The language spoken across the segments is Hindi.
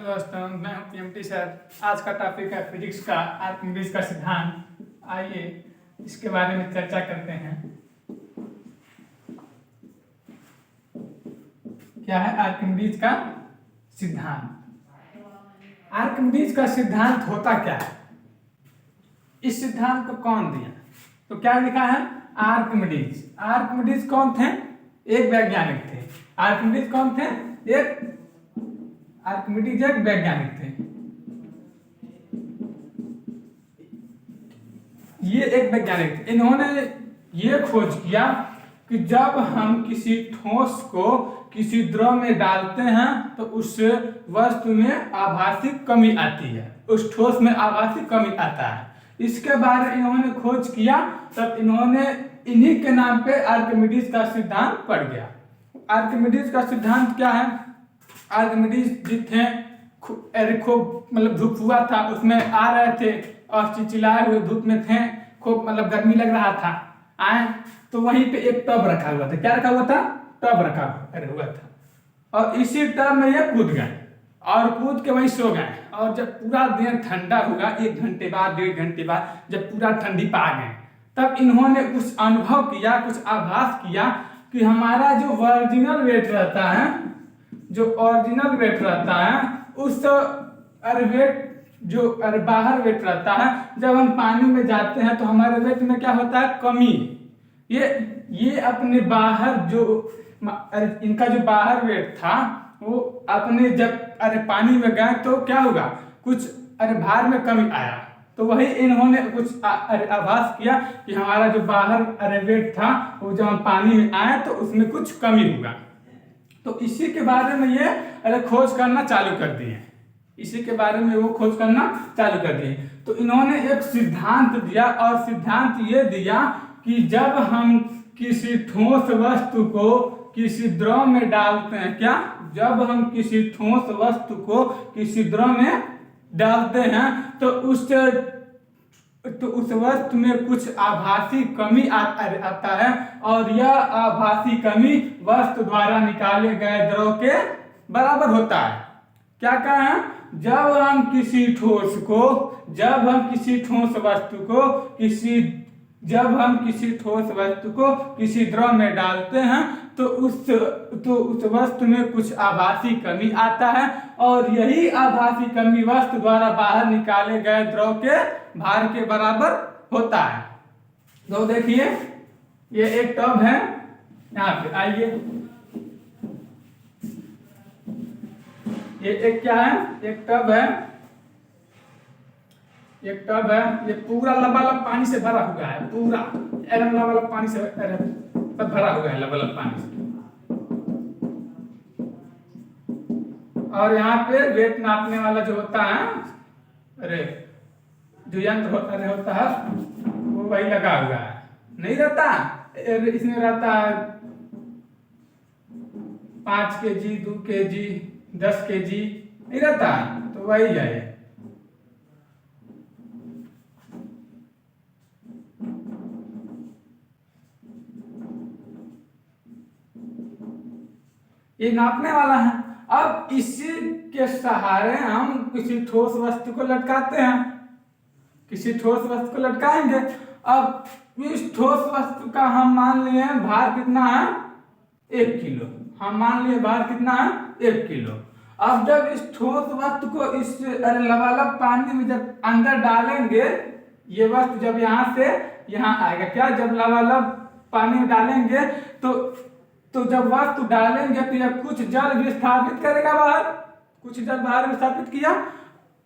दोस्तों मैं हूं पीएमटी सर। आज का टॉपिक है फिजिक्स का आर्किमिडीज का सिद्धांत। आइए इसके बारे में चर्चा करते हैं। क्या है आर्किमिडीज का सिद्धांत? आर्किमिडीज का सिद्धांत होता क्या है? इस सिद्धांत को कौन दिया? तो क्या लिखा है? आर्किमिडीज। आर्किमिडीज कौन थे? एक वैज्ञानिक थे। आर्किमिडीज कौन थे? आर्किमिडीज एक वैज्ञानिक थे। ये एक वैज्ञानिक थे। इन्होंने ये खोज किया कि जब हम किसी ठोस को किसी द्रव में डालते हैं तो उस वस्तु में आभासी कमी आती है, उस ठोस में आभासी कमी आता है। इसके बारे में इन्होंने खोज किया, तब इन्होंने इन्हीं के नाम पे आर्किमिडीज का सिद्धांत पड़ गया। आर्किमिडीज का सिद्धांत क्या है? आर्किमिडीज जी थे, खूब मतलब धूप हुआ था, उसमें आ रहे थे और चिलचिलाए हुए धूप में थे, खूब मतलब गर्मी लग रहा था। आए तो वहीं पे एक टब रखा हुआ था। क्या रखा हुआ था? टब रखा हुआ था। और इसी टब में ये कूद गए और कूद के वहीं सो गए। और जब पूरा दिन ठंडा हुआ, 1 घंटे बाद 1.5 घंटे बाद जब पूरा ठंडी पा गए, तब इन्होंने कुछ अनुभव किया, कुछ आभास किया कि हमारा जो ओरिजिनल वेट रहता है, जो ओरिजिनल वेट रहता है, उस वेट जो बाहर वेट रहता है, जब हम पानी में जाते हैं तो हमारे वेट में क्या होता है? कमी। ये अपने बाहर जो इनका जो बाहर वेट था वो अपने जब पानी में गए तो क्या होगा? कुछ भार में कमी आया। तो वही इन्होंने कुछ आभास किया कि हमारा जो बाहर वेट था वो जब हम पानी में आए तो उसमें कुछ कमी होगा। तो इसी के बारे में ये खोज करना चालू कर दिए। इसी के बारे में वो खोज करना चालू कर दिए। तो इन्होंने एक सिद्धांत दिया, और सिद्धांत ये दिया कि जब हम किसी ठोस वस्तु को किसी द्रव में डालते हैं, क्या? जब हम किसी ठोस वस्तु को किसी द्रव में डालते हैं तो उस वस्तु में कुछ आभासी कमी आता है, और यह आभासी कमी वस्तु द्वारा निकाले गए द्रव के बराबर होता है। क्या कहा है? जब हम किसी ठोस वस्तु को किसी द्रव में डालते हैं तो उस वस्तु में कुछ आभासी कमी आता है, और यही आभासी कमी वस्तु द्वारा बाहर निकाले गए द्रव के भार के बराबर होता है। तो देखिए ये एक टब है, यहाँ पे आइए, ये एक क्या है? एक टब है। ये पूरा लबालब पानी से भरा हुआ है, पूरा एकदम लबालब पानी से सब भरा हुआ है, लबालब पानी से। और यहाँ पे वेट नापने वाला जो होता है, जो यंत्र होता है वो वही लगा हुआ है। नहीं रहता, इसमें रहता है 5 kg, 2 kg, 10 kg, नहीं रहता, तो वही है। ये नापने वाला है। अब इसी के सहारे हम किसी ठोस वस्तु को लटकाते हैं, किसी ठोस वस्तु को लटकाएंगे। अब इस ठोस वस्तु का हम मान लिए भार कितना है? 1 किलो। हम मान लिए भार कितना है? 1 किलो। अब जब इस ठोस वस्तु को इस लबालब पानी में जब अंदर डालेंगे, ये वस्तु जब यहाँ से यहाँ आएगा, क्या? जब लबालब पानी में डालेंगे तो जब वस्तु डालेंगे तो यह कुछ जल विस्थापित करेगा बाहर, कुछ जल बाहर विस्थापित किया।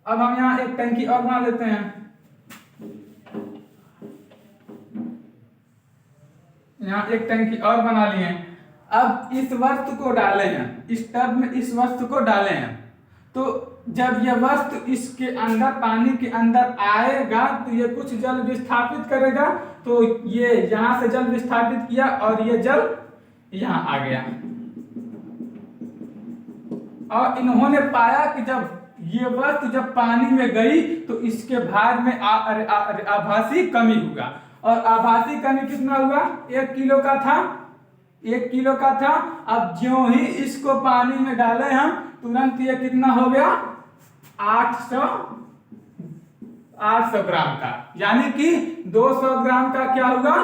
अब हम यहाँ एक टंकी और बना लेते हैं। यहाँ एक टंकी और बना लिए। अब इस वस्तु को डाले हैं, इस टब में इस वस्तु को डाले हैं, तो जब यह वस्तु इसके अंदर पानी के अंदर आएगा तो ये कुछ जल विस्थापित करेगा। तो ये यहाँ से जल विस्थापित किया और ये जल यहाँ आ गया। और इन्होंने पाया कि जब ये वस्तु जब पानी में गई तो इसके भार में आभासी कमी होगा। और आभासी कमी कितना हुआ? 1 किलो का था, 1 किलो का था। अब ज्यों ही इसको पानी में डाले हम, तुरंत ये कितना हो गया? 800 800 ग्राम का, यानी कि 200 ग्राम का क्या होगा,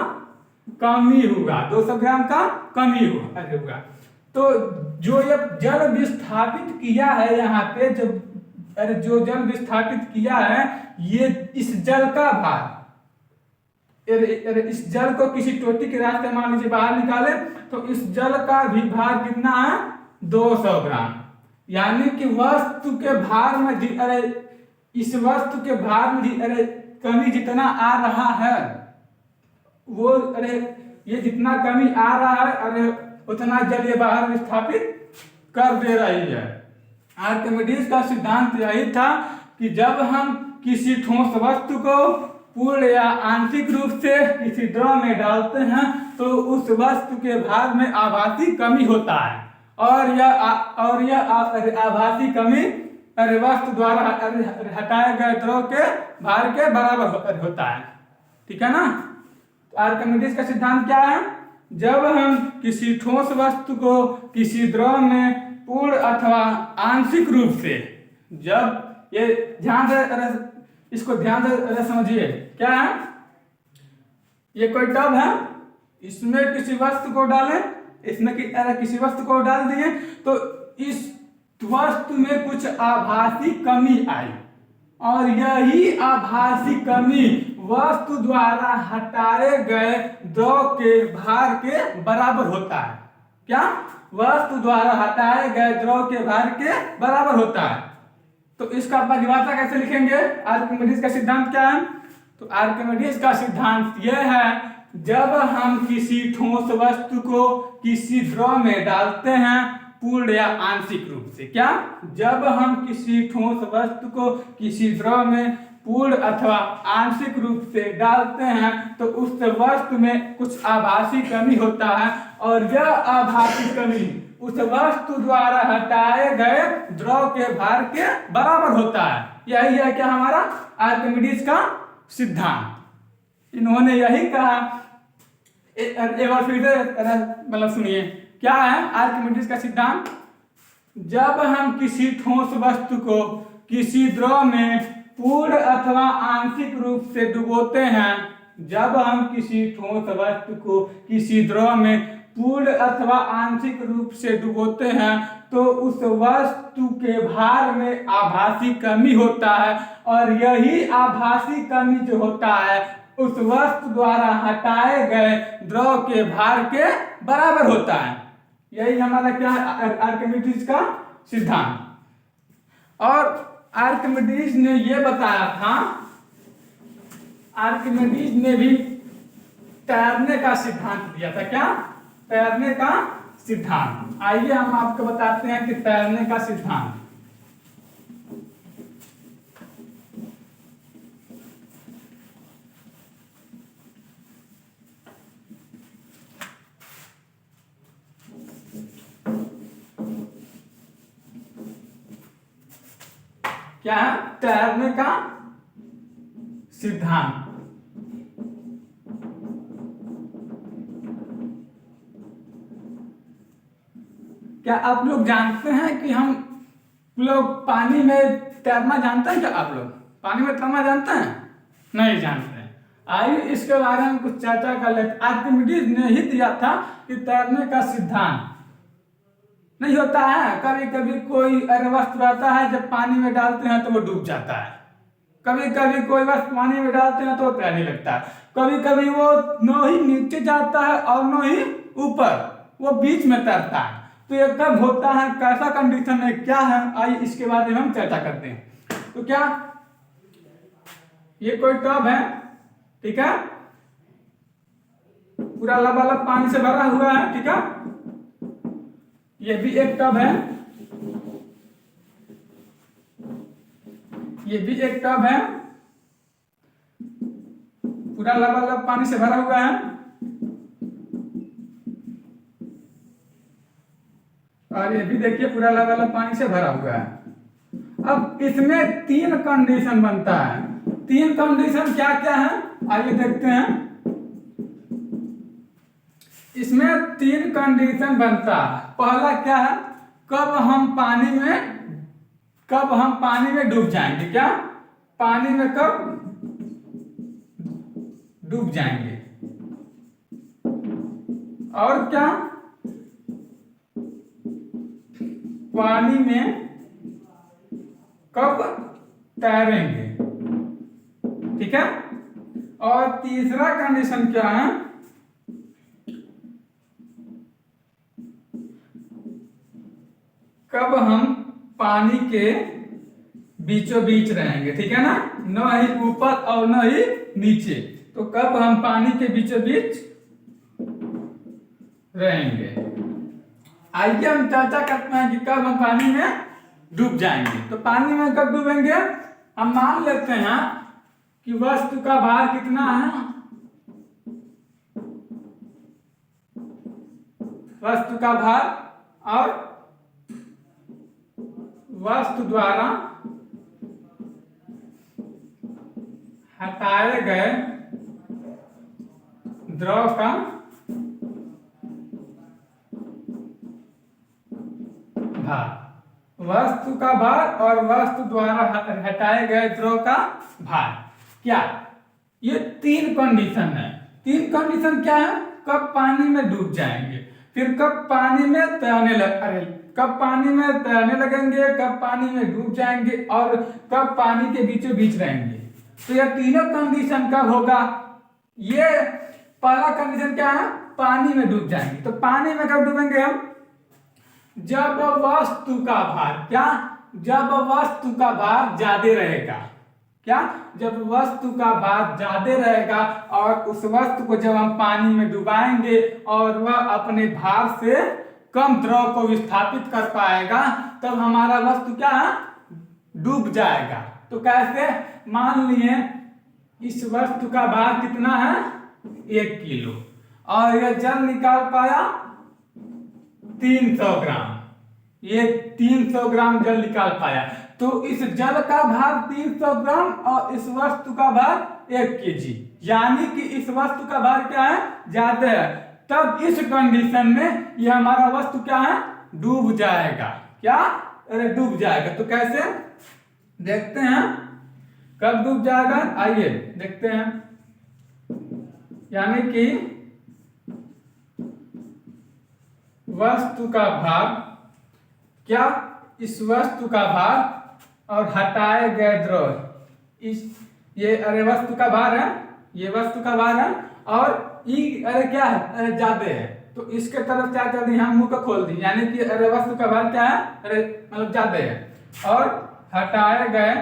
कमी होगा, 200 ग्राम का कमी होगा। तो जो ये जल विस्थापित किया है यहाँ पे, जो जल विस्थापित किया है, ये इस जल का भार, इस जल को किसी टोटी के रास्ते मान लीजिए बाहर निकाले, तो इस जल का भी भार कितना है, 200 ग्राम। यानी कि वस्तु के भार में इस वस्तु के भार में कमी जितना आ रहा है, वो ये जितना कमी आ रहा है, उतना जल ये बाहर विस्थापित कर दे रही है। आर्किमिडीज का सिद्धांत यही था कि जब हम किसी ठोस वस्तु को पूर्ण या आंशिक रूप से किसी द्रव में डालते हैं, तो उस वस्तु के भार में आभासी कमी होता है, और यह आभासी कमी वस्तु द्वारा हटाए गए द्रव के भार के बराबर होता है। ठीक है ना। आर्किमिडीज का सिद्धांत क्या है, जब हम किसी ठोस वस्तु को किसी द्रव में पूर्ण अथवा आंशिक रूप से, जब ये ध्यान से इसको ध्यान से समझिए, क्या है, ये कोई टब है, इसमें किसी वस्तु को डालें, इसमें किसी वस्तु को डाल दिए, तो इस वस्तु में कुछ आभासी कमी आई, और यही आभासी कमी वस्तु द्वारा हटाए गए द्रव के भार के बराबर होता है। क्या, वस्तु द्वारा हटाए गए द्रव के भार के बराबर होता है। तो इसका परिभाषा कैसे लिखेंगे, आर्किमिडीज का सिद्धांत क्या है, तो आर्किमिडीज का सिद्धांत यह है, जब हम किसी ठोस वस्तु को किसी द्रव में डालते हैं पूर्ण या आंशिक रूप से, क्या, जब हम किसी ठोस वस्तु को किसी द्रव में पूर्ण अथवा आंशिक रूप से डालते हैं, तो उस वस्तु में कुछ आभासी कमी होता है, और यह आभासी कमी उस वस्तु द्वारा हटाए गए द्रव के भार के बराबर होता है। यही है क्या हमारा आर्किमिडीज का सिद्धांत। इन्होंने यही कहा, एक बार फिर से मतलब सुनिए, क्या है आर्किमिडीज का सिद्धांत, जब हम किसी ठोस वस्तु को किसी द्रव में पूर्ण अथवा आंशिक रूप से डुबोते हैं, जब हम किसी ठोस वस्तु को किसी द्रव में पूर्ण अथवा आंशिक रूप से डुबोते हैं, तो उस वस्तु के भार में आभासी कमी होता है, और यही आभासी कमी जो होता है उस वस्तु द्वारा हटाए गए द्रव के भार के बराबर होता है। यही हमारा क्या आर्किमिडीज का सिद्धांत। और आर्किमिडीज ने यह बताया था, आर्किमिडीज ने भी तैरने का सिद्धांत दिया था। क्या, तैरने का सिद्धांत। आइए हम आपको बताते हैं कि तैरने का सिद्धांत। क्या है तैरने का सिद्धांत। क्या आप लोग जानते हैं कि हम लोग पानी में तैरना जानते हैं? क्या आप लोग पानी में तैरना जानते हैं? नहीं जानते हैं। आइए इसके बारे में कुछ चर्चा कर लेते। आर्किमिडीज ने ही दिया था कि तैरने का सिद्धांत नहीं होता है, कभी कभी कोई वस्तु रहता है, जब पानी में डालते हैं तो वो डूब जाता है, कभी कभी कोई वस्तु पानी में डालते हैं तो वो तैरने लगता है, कभी कभी वो न ही नीचे जाता है और न ही ऊपर, वो बीच में तैरता है। तो ये कब होता है, कैसा कंडीशन है, क्या है, आइए इसके बारे में हम चर्चा करते हैं। तो क्या, ये कोई टब है, ठीक है, पूरा लबालब पानी से भरा हुआ है, ठीक है, ये भी एक टब है, ये भी एक टब है, पूरा लबालब पानी से भरा हुआ है, और ये भी देखिए पूरा लबालब पानी से भरा हुआ है। अब इसमें 3 कंडीशन बनता है। 3 कंडीशन क्या क्या है, आइए देखते हैं। इसमें 3 कंडीशन बनता है। पहला क्या है, कब हम पानी में कब हम पानी में डूब जाएंगे, क्या पानी में कब डूब जाएंगे, और क्या पानी में कब तैरेंगे, ठीक है। और तीसरा कंडीशन क्या है, कब हम पानी के बीचों बीच रहेंगे, ठीक है ना, न ही ऊपर और न ही नीचे। तो कब हम पानी के बीचों बीच रहेंगे। आइए हम चर्चा करते हैं कि कब हम पानी में डूब जाएंगे। तो पानी में कब डूबेंगे, हम मान लेते हैं कि वस्तु का भार कितना है, वस्तु का भार और वस्तु द्वारा हटाए गए द्रव का भार, वस्तु का भार और वस्तु द्वारा हटाए गए द्रव का भार। क्या ये तीन कंडीशन है। तीन कंडीशन क्या है, कब पानी में डूब जाएंगे, फिर कब पानी में कब पानी में तैरने लगेंगे, कब पानी में डूब जाएंगे और कब पानी के बीचों बीच रहेंगे। तो यह तीनों कंडीशन कब होगा। ये पहला कंडीशन क्या है, पानी में डूब जाएंगे। तो पानी में कब डूबेंगे हम, जब वस्तु का भार, क्या जब वस्तु का भार ज्यादा रहेगा, क्या जब वस्तु का भार ज्यादा रहेगा और उस वस्तु को जब हम पानी में डुबाएंगे और वह अपने भार से कम द्रव को विस्थापित कर पाएगा, तब हमारा वस्तु क्या है, डूब जाएगा। तो कैसे, मान लिए इस वस्तु का भार कितना है 1 किलो और यह जल निकाल पाया 300 ग्राम, ये 300 ग्राम जल निकाल पाया। तो इस जल का भार 300 ग्राम और इस वस्तु का भार 1 केजी, यानी कि इस वस्तु का भार क्या है, ज्यादा है। तब इस कंडीशन में ये हमारा वस्तु क्या है, डूब जाएगा। क्या, अरे डूब जाएगा। तो कैसे देखते हैं कब डूब जाएगा, आइए देखते हैं। यानी कि वस्तु का भार, क्या इस वस्तु का भार और हटाए गए द्रव, इस ये अरे वस्तु का भार है, ये वस्तु का भार है और ई अरे क्या है, अरे ज्यादा है। तो इसके तरफ क्या कर दी, हम मुंह को खोल दी, यानी कि अरे वस्तु का भार क्या है, अरे मतलब ज्यादा है। और हटाए गए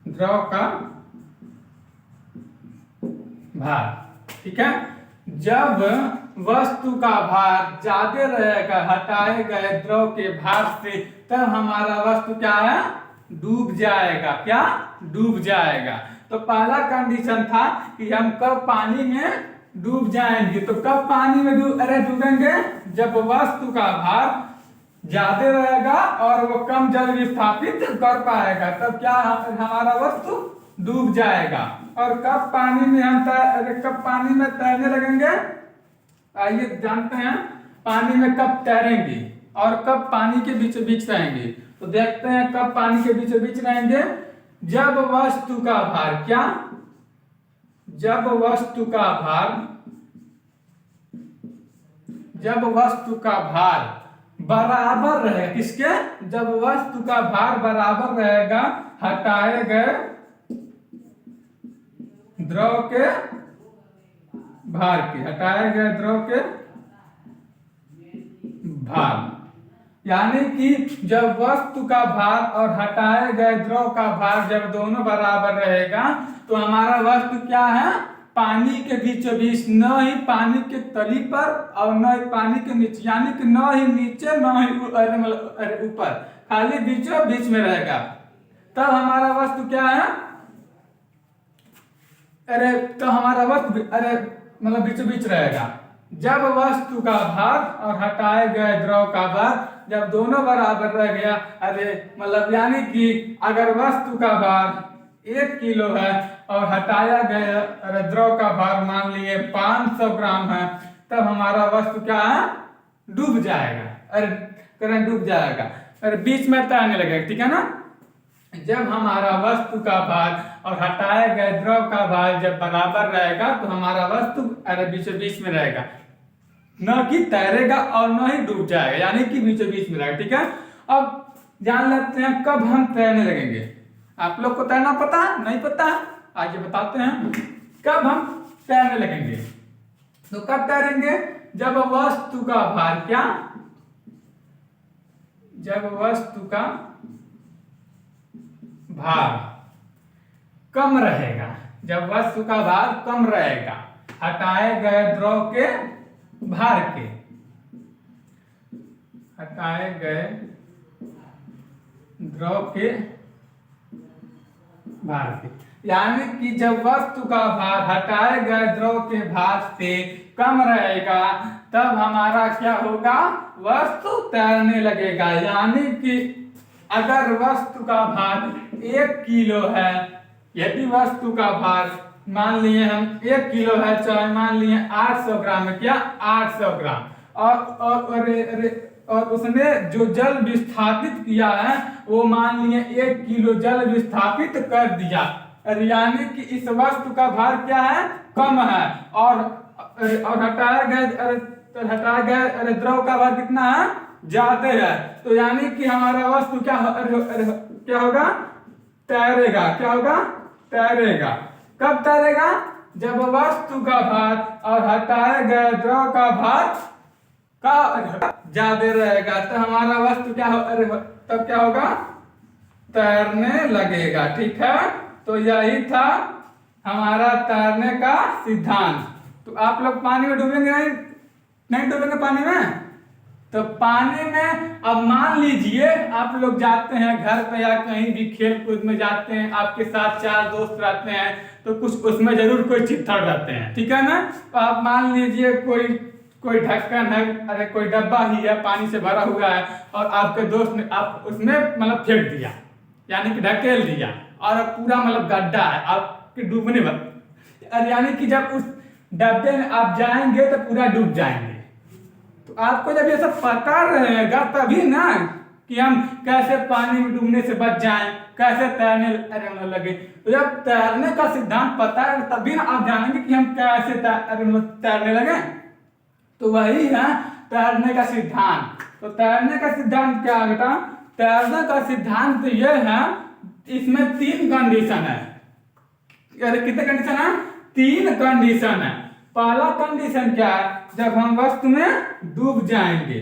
द्रव का भार, ठीक है। जब वस्तु का भार ज्यादा रहेगा हटाए गए द्रव के भार से, तब हमारा वस्तु क्या है, डूब जाएगा। क्या, डूब जाएगा। तो पहला कंडीशन था कि हम कब पानी में डूब जाएंगे। तो कब पानी में डूबेंगे, जब वस्तु का भार ज्यादा रहेगा और वो कम जल विस्थापित कर पाएगा, तब क्या हमारा वस्तु डूब जाएगा। और कब पानी में हम कब पानी में तैरने लगेंगे, आइए जानते हैं पानी में कब तैरेंगे और कब पानी के बीचों बीच रहेंगे। तो देखते हैं कब पानी के बीचों बीच रहेंगे, जब वस्तु का भार, क्या जब वस्तु का भार बराबर रहेगा, किसके, जब वस्तु का भार बराबर रहेगा हटाए गए द्रव के भार के, हटाए गए द्रव के भार। यानी कि जब वस्तु का भार और हटाए गए द्रव का भार जब दोनों बराबर रहेगा, तो हमारा वस्तु क्या है, पानी के बीचों बीच, न ही पानी के तली पर और न ही पानी के नीचे, यानी कि न ही नीचे न ही ऊपर, खाली बीचों बीच में रहेगा। तब हमारा वस्तु क्या है, अरे तो हमारा वस्तु अरे मतलब बीचों बीच रहेगा। जब वस्तु का भार और हटाए गए द्रव का भार जब दोनों बराबर रह गया, अरे मतलब यानी कि अगर वस्तु का भार 1 किलो है और हटाया गया द्रव का भार मान लिए 500 ग्राम है, तब हमारा वस्तु क्या है, डूब जाएगा। अरे करंट डूब जाएगा, अरे बीच में तैरने लगेगा, ठीक है ना। जब हमारा वस्तु का भार और हटाए गए द्रव का भार जब बराबर रहेगा तो हमारा वस्तु अरे बीचों बीच में रहेगा, न कि तैरेगा और न ही डूब जाएगा, यानी कि बीचों बीच में रहेगा, ठीक है। अब जान लेते हैं कब हम तैरने लगेंगे। आप लोग को तैरना पता नहीं पता, आगे बताते हैं कब हम तैरने लगेंगे। तो कब तैरेंगे, जब वस्तु का भार क्या, जब वस्तु का भार कम रहेगा, जब वस्तु का भार कम रहेगा हटाए गए द्रव के भार के, हटाए गए द्रव के भार के, यानी कि जब वस्तु का भार हटाए गए द्रव के भार से कम रहेगा तब हमारा क्या होगा, वस्तु तैरने लगेगा। यानी कि अगर वस्तु का भार 1 किलो है, यदि वस्तु का भार मान लिए हम 1 किलो है, चाहे मान लिए 800 ग्राम है, क्या 800 ग्राम, और उसने जो जल विस्थापित किया है वो मान लिए 1 किलो जल विस्थापित कर दिया, यानी कि इस वस्तु का भार क्या है, कम है, और हटाया गया द्रव का भार कितना है, ज्यादा है। तो यानी कि हमारा वस्तु क्या होगा, तैरेगा। क्या होगा, तैरेगा। कब तैरेगा, जब वस्तु का भार और हटाए गए द्रव का भार का ज्यादा रहेगा तो हमारा वस्तु क्या तब क्या होगा, तैरने लगेगा, ठीक है। तो यही था हमारा तैरने का सिद्धांत। तो आप लोग पानी में डूबेंगे नहीं डूबेंगे पानी में। तो पानी में अब मान लीजिए आप लोग जाते हैं घर पे या कहीं भी खेल कूद में जाते हैं, आपके साथ 4 दोस्त रहते हैं, तो कुछ उसमें जरूर कोई चित्थड़ रहते हैं, ठीक है ना। तो आप मान लीजिए कोई ढक्कन है, अरे कोई डब्बा ही है पानी से भरा हुआ है, और आपके दोस्त ने आप उसमें मतलब फेंक दिया, यानी कि ढकेल दिया, और पूरा मतलब गड्ढा है आपके डूबने पर, यानी कि जब उस डब्बे में आप जाएंगे तो पूरा डूब जाएंगे। तो आपको जब ये सब पता रहेगा तभी ना कि हम कैसे पानी में डूबने से बच जाएं, कैसे तैरने लगे। तो जब तैरने का सिद्धांत पता है तभी ना आप जानेंगे कि हम कैसे तैरने लगे। तो वही है तैरने का सिद्धांत। तो तैरने का सिद्धांत क्या है बेटा, तैरने का सिद्धांत ये है, इसमें 3 कंडीशन है। कितने कंडीशन है, 3 कंडीशन है। पहला कंडीशन क्या है, जब हम वस्तु में डूब जाएंगे,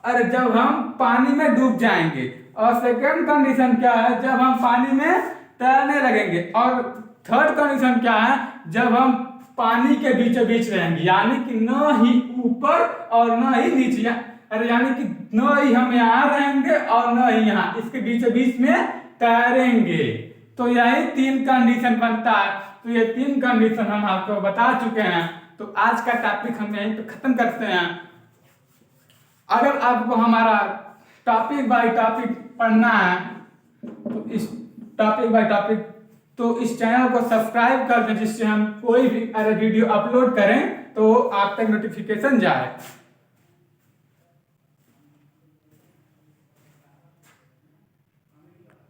अरे जब हम पानी में डूब जाएंगे। और सेकंड कंडीशन क्या है, जब हम पानी में तैरने लगेंगे। और थर्ड कंडीशन क्या है, जब हम पानी के बीचों बीच रहेंगे, यानी कि न ही ऊपर और न ही नीचे, अरे यानी कि न ही हम यहाँ रहेंगे और न ही यहाँ, इसके बीचों बीच में तैरेंगे। तो यही 3 कंडीशन बनता है। तो ये 3 कंडीशन हम आपको बता चुके हैं। तो आज का टॉपिक हम यहीं पे खत्म करते हैं। अगर आपको हमारा टॉपिक बाय टॉपिक पढ़ना है तो इस टॉपिक बाय टॉपिक तो इस चैनल को सब्सक्राइब कर दें, जिससे हम कोई भी वीडियो अपलोड करें तो आप तक नोटिफिकेशन जाए।